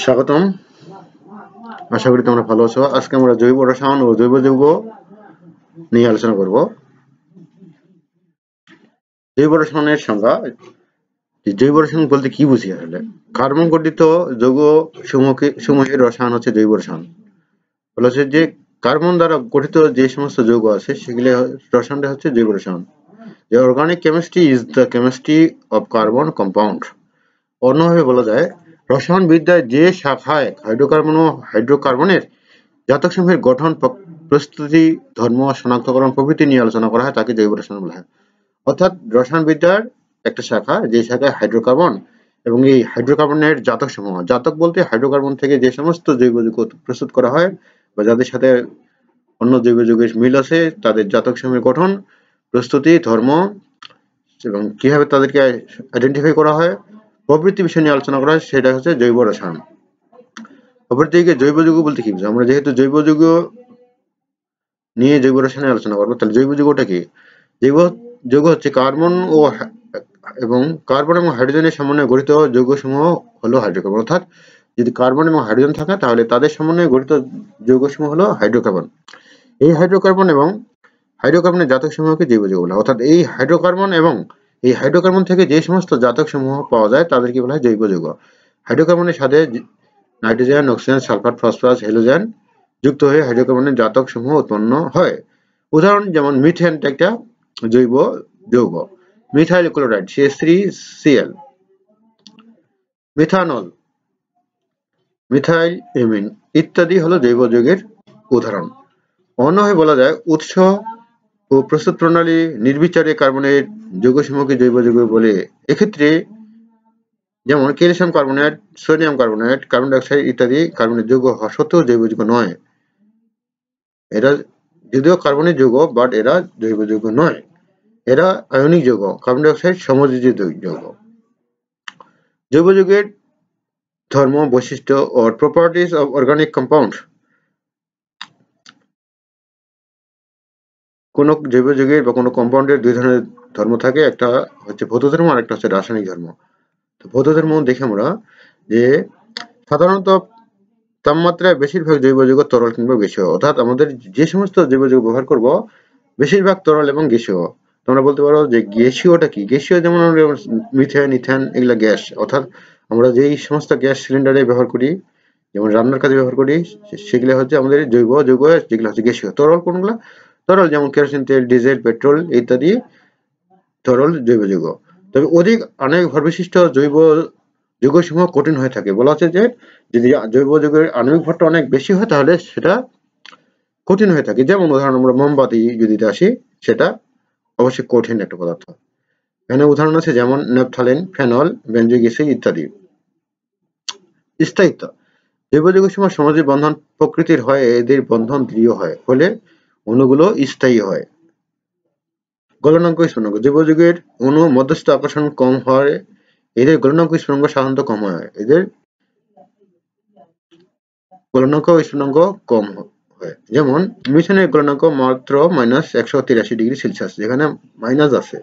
স্বাগতম, আশা করি তোমরা ভালো আছো। আজকে আমরা জৈব রসায়ন ও জৈব যৌগ নিয়ে আলোচনা করব। জৈব রসায়নের সংজ্ঞা। জৈব রসায়ন বলতে কি বুঝি আসলে? কার্বন গঠিত যৌগ সমূহের রসায়ন হচ্ছে জৈব রসায়ন। বলেছে যে কার্বন দ্বারা গঠিত যে সমস্ত যৌগ আছে সেগুলি রসায়নটা হচ্ছে জৈব রসায়ন। The organic chemistry is the chemistry of carbon compound. অন্যভাবে বলা যায়, রসায়ন বিদ্যায় যে শাখায় হাইড্রোকার্বন ও হাইড্রোকার্বনের জাতকসমূহের গঠন, প্রস্তুতি, ধর্ম, শনাক্তকরণ প্রভৃতি নিয়ে আলোচনা করা হয় তাকে জৈব রসায়ন বলা হয়। অর্থাৎ রসায়ন বিদ্যার একটা শাখা, যে শাখায় হাইড্রোকার্বন এবং এই হাইড্রোকার্বনের জাতকসমূহ, জাতক বলতে হাইড্রোকার্বন থেকে যে সমস্ত জৈব যৌগ প্রস্তুত করা হয় বা যাদের সাথে অন্য জৈব যৌগের মিল আছে তাদের জাতকসমূহের গঠন, প্রস্তুতি, ধর্ম এবং কিভাবে তাদেরকে আইডেন্টিফাই করা হয় প্রভৃতি বিষয় নিয়ে আলোচনা করা হয়, সেটা হচ্ছে জৈব রসায়ন। অপরদিকে জৈব যৌগ বলতে কি? আমরা যেহেতু জৈব যৌগ নিয়ে জৈব রসায়নে আলোচনা করবো, তাহলে জৈব যৌগটা কি? জৈব যৌগ হচ্ছে কার্বন এবং হাইড্রোজেনের সমন্বয়ে গঠিত যৌগসমূহ হলো হাইড্রোকার্বন। অর্থাৎ যদি কার্বন এবং হাইড্রোজেন থাকে তাহলে তাদের সমন্বয়ে গঠিত যৌগসমূহ হলো হাইড্রোকার্বন। এই হাইড্রোকার্বন এবং হাইড্রোকার্বনের জাতক সমূহকে জৈব যৌগ বলা হয়। অর্থাৎ এই হাইড্রোকার্বন থেকে যে সমস্ত জাতক সমূহ পাওয়া যায় তাদেরকে বলা হয় জৈব যৌগ। হাইড্রোকার্বনের সাথে nitrogen, oxygen, sulphur, phosphorus, halogen যুক্ত হয়ে হাইড্রোকার্বনের জাতক সমূহ উৎপন্ন হয়। উদাহরণ যেমন মিথেন একটা জৈব যৌগ, methyl chloride CH3Cl, methanol, methyl amine ইত্যাদি হলো জৈব যৌগের উদাহরণ। অন্যভাবে বলা যায়, উৎস ও প্রস্তুত প্রণালী নির্বিচারে কার্বনের যৌগসমূহকে জৈব যৌগ বলে। এক্ষেত্রে যেমন calcium carbonate, sodium carbonate, carbon dioxide ইত্যাদি কার্বনের যৌগ হওয়া সত্ত্বেও জৈব যৌগ নয়। এরা যদিও কার্বনের যৌগ, বাট এরা জৈব যৌগ নয়, এরা আয়নিক যৌগ, কার্বন ডাইঅক্সাইড সমযোজিত যৌগ। জৈব যৌগের ধর্ম, বৈশিষ্ট্য or properties of organic compound। কোন জৈব যৌগের বা কোন কম্পাউন্ডের দুই ধরনের ধর্ম থাকে, একটা হচ্ছে ভৌত ধর্ম আর একটা হচ্ছে রাসায়নিক ধর্ম। তো ভৌত ধর্ম দেখে আমরা যে সাধারণত তাপমাত্রায় বেশিরভাগ জৈব যৌগ তরল কিংবা গ্যাসীয়। অর্থাৎ আমাদের যে সমস্ত জৈব যৌগ ব্যবহার করব বেশিরভাগ তরল এবং গ্যাসীয়। তোমরা বলতে পারো যে গ্যাসীয়টা কি? গ্যাসীয় যেমন মিথেন, ইথেন এগুলা গ্যাস। অর্থাৎ আমরা যেই সমস্ত গ্যাস সিলিন্ডারে ব্যবহার করি, যেমন রান্নার কাজে ব্যবহার করি, সেগুলো হচ্ছে আমাদের জৈব যৌগ, যেগুলো হচ্ছে গ্যাসীয়। তরল কোনগুলা? তরল যেমন কেরোসিন তেল, ডিজেল, পেট্রোল ইত্যাদি তরল জৈব যৌগ। তবে অধিক আণবিক ভর বিশিষ্ট জৈব যৌগসমূহ কঠিন হয়ে থাকে। বলা হচ্ছে যে যদি জৈব যৌগের আণবিক ভরটা অনেক বেশি হয় তাহলে সেটা কঠিন হয়ে থাকে। যেমন উদাহরণ আমরা মোমবাতি যদি আসি, সেটা অবশ্যই কঠিন একটা পদার্থ। এখানে উদাহরণ আছে যেমন ন্যাপথালিন, ফেনল, বেনজোইক অ্যাসিড ইত্যাদি। স্থায়িত্ব। জৈব যৌগসমূহ সমাজে বন্ধন প্রকৃতির হয়, এদের বন্ধন দৃঢ় হয়, ফলে অণুগুলো স্থায়ী হয়। গলনাঙ্ক, স্ফুটনাঙ্ক। জৈব যৌগের অণু মধ্যস্থ আকর্ষণ কম হয়, এদের গলনাঙ্ক স্ফুটনাঙ্ক সাধারণত কম হয়। এদের গলনাঙ্ক স্ফুটনাঙ্ক কম হয়। যেমন মিথেনের গলনাঙ্ক মাত্র -183°C, যেখানে মাইনাস আছে,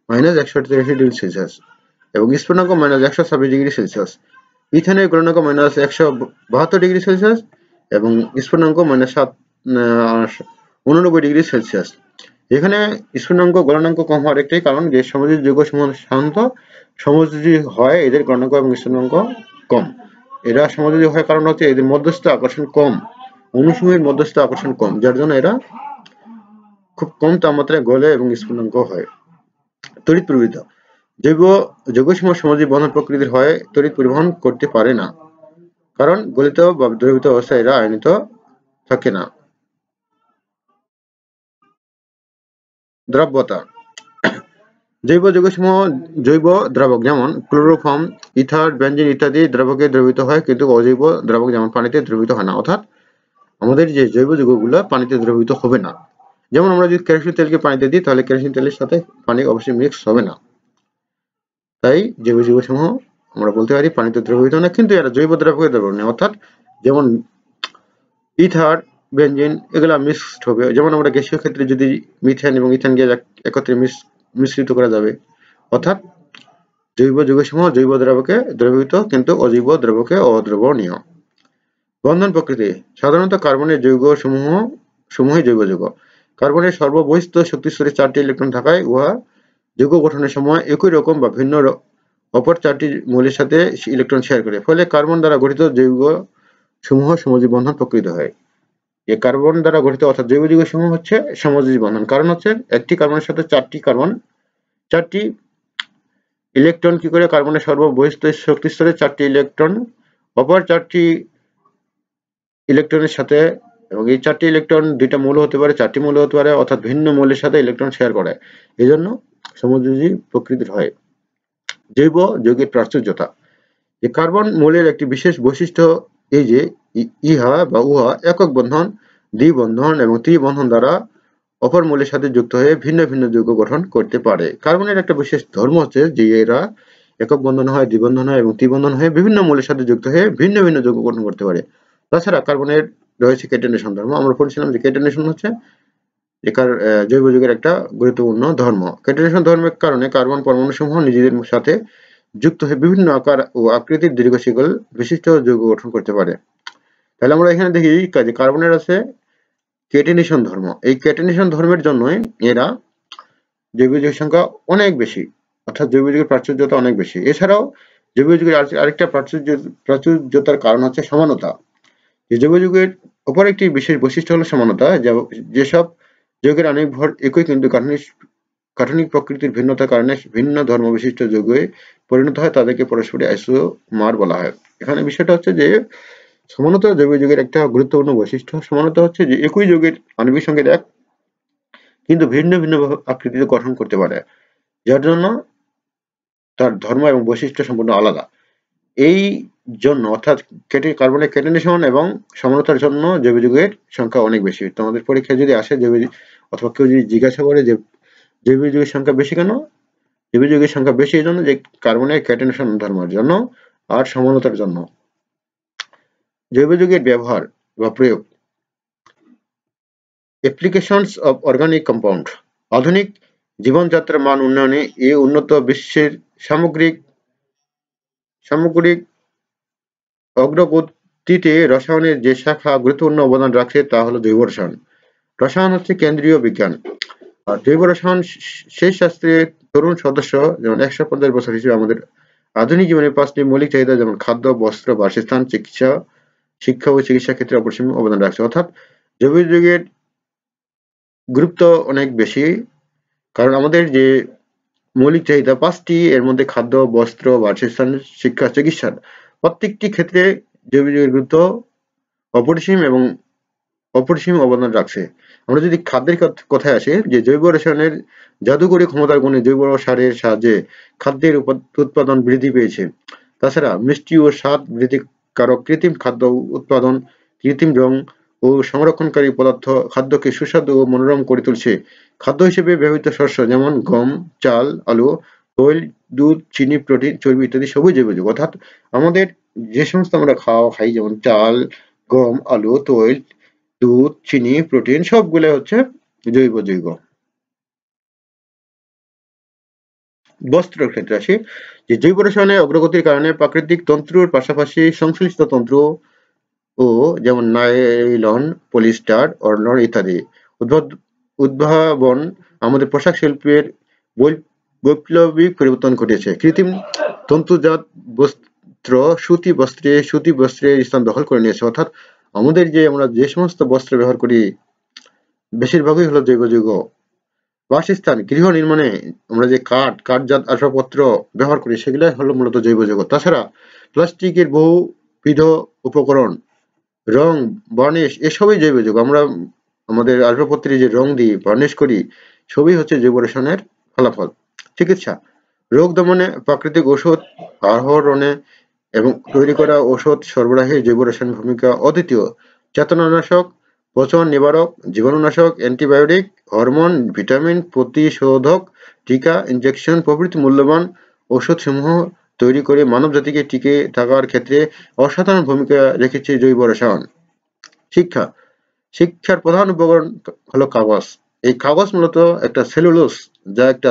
-183°C, এবং স্ফুটনাঙ্ক -126°C। ইথেনের গলনাঙ্ক -172°C এবং স্ফুটনাঙ্ক -89°C। এখানে স্ফুটনাঙ্ক গলনাঙ্ক কম হওয়ার একটাই কারণ যে সমযোজী যৌগসমূহ সাধারণত সমযোজী হয়, এদের গলনাঙ্ক এবং স্ফুটনাঙ্ক কম। এরা সমযোজী হওয়ার কারণ হচ্ছে এদের মধ্যস্থ আকর্ষণ কম, অণুসমূহের মধ্যস্থ আকর্ষণ কম, যার জন্য এরা খুব কম তাপমাত্রায় গলে এবং স্ফুটনাঙ্ক হয়। তড়িৎ প্রবাহিত। জৈব যৌগসমূহ সমযোজী বন্ধন প্রকৃতির হয়, তড়িৎ পরিবহন করতে পারে না, কারণ গলিত বা দ্রবীভূত অবস্থায় এরা আয়নিত থাকে না। দ্রব্যতা। জৈব যৌগসমূহ জৈব দ্রাবক যেমন ক্লোরোফর্ম, ইথার, বেনজিন ইত্যাদি দ্রাবকে দ্রবীভূত হয়, কিন্তু অজৈব দ্রাবক যেমন পানিতে দ্রবীভূত হয় না। অর্থাৎ আমাদের যে জৈব যৌগগুলো পানিতে দ্রবীভূত হবে না। যেমন আমরা যদি কেরোসিন তেলকে পানিতে দিই তাহলে কেরোসিন তেলের সাথে পানি অবশ্যই মিক্স হবে না। তাই জৈব যৌগসমূহ আমরা বলতে পারি পানিতে দ্রবীভূত না, কিন্তু এরা জৈব দ্রাবকে দ্রবীভূত না। অর্থাৎ যেমন ইথার, বেনজিন এগুলা মিক্সড হবে। যেমন আমরা গ্যাসীয় ক্ষেত্রে যদি মিথেন এবং ইথেন গ্যাস একত্রে মিশ্রিত করা যাবে। অর্থাৎ জৈব যৌগসমূহ জৈব দ্রবকে দ্রবীভূত কিন্তু অজৈব দ্রবকে অদ্রবণীয়। বন্ধন প্রকৃতি। সাধারণত কার্বনের যৌগসমূহই জৈব যৌগ। কার্বনের সর্ববহিস্থ শক্তিস্তরে 4টি ইলেকট্রন থাকায় উহা যৌগ গঠনের সময় একই রকম বা ভিন্ন অপর 4টি মৌলের সাথে ইলেকট্রন শেয়ার করে, ফলে কার্বন দ্বারা গঠিত যৌগসমূহ সমযোজী বন্ধন প্রকৃত হয়। এই কার্বন দ্বারা গঠিত অর্থাৎ জৈব যৌগসমূহ হচ্ছে সমযোজী বন্ধন। কারণ হচ্ছে একটি কার্বনের সাথে 4টি ইলেকট্রন কি করে কার্বনের সর্ববহিস্থ শক্তিস্তরে 4টি ইলেকট্রন অপর 4টি ইলেকট্রনের সাথে, এবং এই 4টি ইলেকট্রন 2টা মৌল হতে পারে, 4টি মৌল হতে পারে, অর্থাৎ ভিন্ন মৌলের সাথে ইলেকট্রন শেয়ার করে, এই জন্য সমযোজী প্রকৃতির হয়। জৈব যৌগের প্রাচুর্যতা। এই কার্বন মৌলের একটি বিশেষ বৈশিষ্ট্য এই যে ইহা বা উহা একক বন্ধন, দ্বিবন্ধন এবং ত্রিবন্ধন দ্বারা অপর মৌলের সাথে যুক্ত হয়ে ভিন্ন ভিন্ন যৌগ গঠন করতে পারে। কার্বনের একটা বিশেষ ধর্ম হচ্ছে যে এরা একক বন্ধন হয়, দ্বিবন্ধন হয় এবং ত্রিবন্ধন হয়ে বিভিন্ন মৌলের সাথে যুক্ত হয়ে ভিন্ন ভিন্ন যৌগ গঠন করতে পারে। তাছাড়া কার্বনের রয়েছে কেটেনেশন ধর্ম। আমরা পড়ছিলাম যে কেটেনেশন হচ্ছে জৈব যৌগের একটা গুরুত্বপূর্ণ ধর্ম। কেটেনেশন ধর্মের কারণে কার্বন পরমাণুসমূহ নিজেদের সাথে যুক্ত হয়ে বিভিন্ন আকার ও আকৃতির দীর্ঘ শিকল বিশিষ্ট যৌগ গঠন করতে পারে। তাহলে আমরা এখানে দেখি যে কার্বনের আছে কেটেনেশন ধর্ম। এই কেটেনেশন ধর্মের জন্যই এরা জৈব যৌগের সংখ্যা অনেক বেশি, অর্থাৎ জৈব যৌগের প্রাচুর্যতা অনেক বেশি। এছাড়াও জৈব যৌগের আরেকটা প্রাচুর্যতার কারণ হচ্ছে সমানতা। জৈব যৌগের অপর একটি বিশেষ বৈশিষ্ট্য হলো সমানতা। যেসব যৌগের আণবিক ভর একই কিন্তু গাঠনিক প্রকৃতির ভিন্নতার কারণে ভিন্ন ধর্ম বিশিষ্ট যৌগে পরিণত হয়, তাদেরকে পরস্পরের আইসোমার বলা হয়। এখানে বিষয়টা হচ্ছে যে সমানতা জৈব যৌগের একটা গুরুত্বপূর্ণ বৈশিষ্ট্য। সমানতা হচ্ছে যে একই যৌগের আণবিক সংকেত এক কিন্তু ভিন্ন ভিন্ন আকৃতিতে গঠন করতে পারে, যার জন্য তার ধর্ম এবং বৈশিষ্ট্য সম্পূর্ণ আলাদা। এই জন্য অর্থাৎ কার্বনের কেটেনেশন এবং সমানতার জন্য জৈব যৌগের সংখ্যা অনেক বেশি। তোমাদের পরীক্ষায় যদি আসে অথবা কেউ যদি জিজ্ঞাসা করে যে জৈব যৌগের সংখ্যা বেশি কেন, জৈব যৌগের সংখ্যা বেশি এই জন্য যে কার্বনের কেটেনেশন ধর্মের জন্য আর সমানতার জন্য। জৈব যৌগের ব্যবহার বা প্রয়োগ। Applications of organic compound. আধুনিক জীবনযাত্রার মান উন্নয়নে এই উন্নত বিশ্বের সামগ্রিক অগ্রগতিতে রসায়নের যে শাখা গুরুত্বপূর্ণ অবদান রাখছে তা হলো জৈব রসায়ন। রসায়ন হচ্ছে কেন্দ্রীয় বিজ্ঞান, আর জৈব রসায়ন সেই শাস্ত্রের তরুণ সদস্য, যেমন 150 বছর হিসেবে আমাদের আধুনিক জীবনে 5টি মৌলিক চাহিদা যেমন খাদ্য, বস্ত্র, বাসস্থান, শিক্ষা ও চিকিৎসা ক্ষেত্রে অপরিসীম অবদান রাখছে। অর্থাৎ জৈব যৌগের গুরুত্ব অনেক বেশি, কারণ আমাদের যে মৌলিক চাহিদা 5টি, এর মধ্যে খাদ্য, বস্ত্র, বাসস্থান, শিক্ষা, চিকিৎসা প্রত্যেকটি ক্ষেত্রে জৈব যৌগের গুরুত্ব অপরিসীম অবদান রাখছে। আমরা যদি খাদ্যের কথায় আসি, যে জৈব রসায়নের জাদুকরী ক্ষমতার গুণে জৈব সারের সাহায্যে খাদ্যের উৎপাদন বৃদ্ধি পেয়েছে। তাছাড়া মিষ্টি ও স্বাদ বৃদ্ধিকারক কৃত্রিম খাদ্য উৎপাদন, কৃত্রিম রং ও সংরক্ষণকারী পদার্থ খাদ্যকে সুস্বাদু ও মনোরম করে তুলছে। খাদ্য হিসেবে ব্যবহৃত শস্য যেমন গম, চাল, আলু, তৈল, দুধ, চিনি, প্রোটিন, চর্বি ইত্যাদি সবই জৈব যৌগ। অর্থাৎ আমাদের যে সমস্ত আমরা খাই যেমন চাল, গম, আলু, তৈল, দুধ, চিনি, প্রোটিন সবগুলো হচ্ছে জৈব যৌগ। বস্ত্রের ক্ষেত্রে আসি, যে জৈব রসায়নের অগ্রগতির কারণে প্রাকৃতিক তন্তুর পাশাপাশি সংশ্লিষ্ট তন্তু ও যেমন নাইলন, পলিস্টার, অর্লন ইত্যাদি উদ্ভাবন আমাদের পোশাক শিল্পের বৈপ্লবিক পরিবর্তন ঘটেছে। কৃত্রিম তন্তুজাত বস্ত্র সুতি বস্ত্রের স্থান দখল করে নিয়েছে। অর্থাৎ আমাদের আমরা যে সমস্ত বস্ত্র ব্যবহার করি বেশিরভাগই হলো জৈব যৌগ। বাসস্থান, গৃহ নির্মাণে আমরা যে কাঠজাত আসবাবপত্র ব্যবহার করি সেগুলো হলো মূলত জৈব যৌগ। তাছাড়া প্লাস্টিকের বহুবিধ উপকরণ, রং, বার্নিশ এসবই জৈব যৌগ। আমরা আমাদের আসবাবপত্রে যে রং দিই, বার্নিশ করি সবই হচ্ছে জৈব রসায়নের ফলাফল। চিকিৎসা, রোগ দমনে প্রাকৃতিক ওষুধ আহরণে এবং তৈরি করা ওষুধ সরবরাহে জৈব রসায়নের ভূমিকা অদ্বিতীয়। চেতনানাশক, পচন নিবারক, জীবাণুনাশক, অ্যান্টিবায়োটিক, হরমোন, ভিটামিন, প্রতিশোধক, টিকা, ইনজেকশন প্রভৃতি মূল্যবান ওষুধসমূহ তৈরি করে মানবজাতিকে টিকে থাকার ক্ষেত্রে অসাধারণ ভূমিকা রেখেছে জৈব রসায়ন। শিক্ষার প্রধান উপকরণ হলো কাগজ। এই কাগজ মূলত একটা সেলুলোজ, যা একটা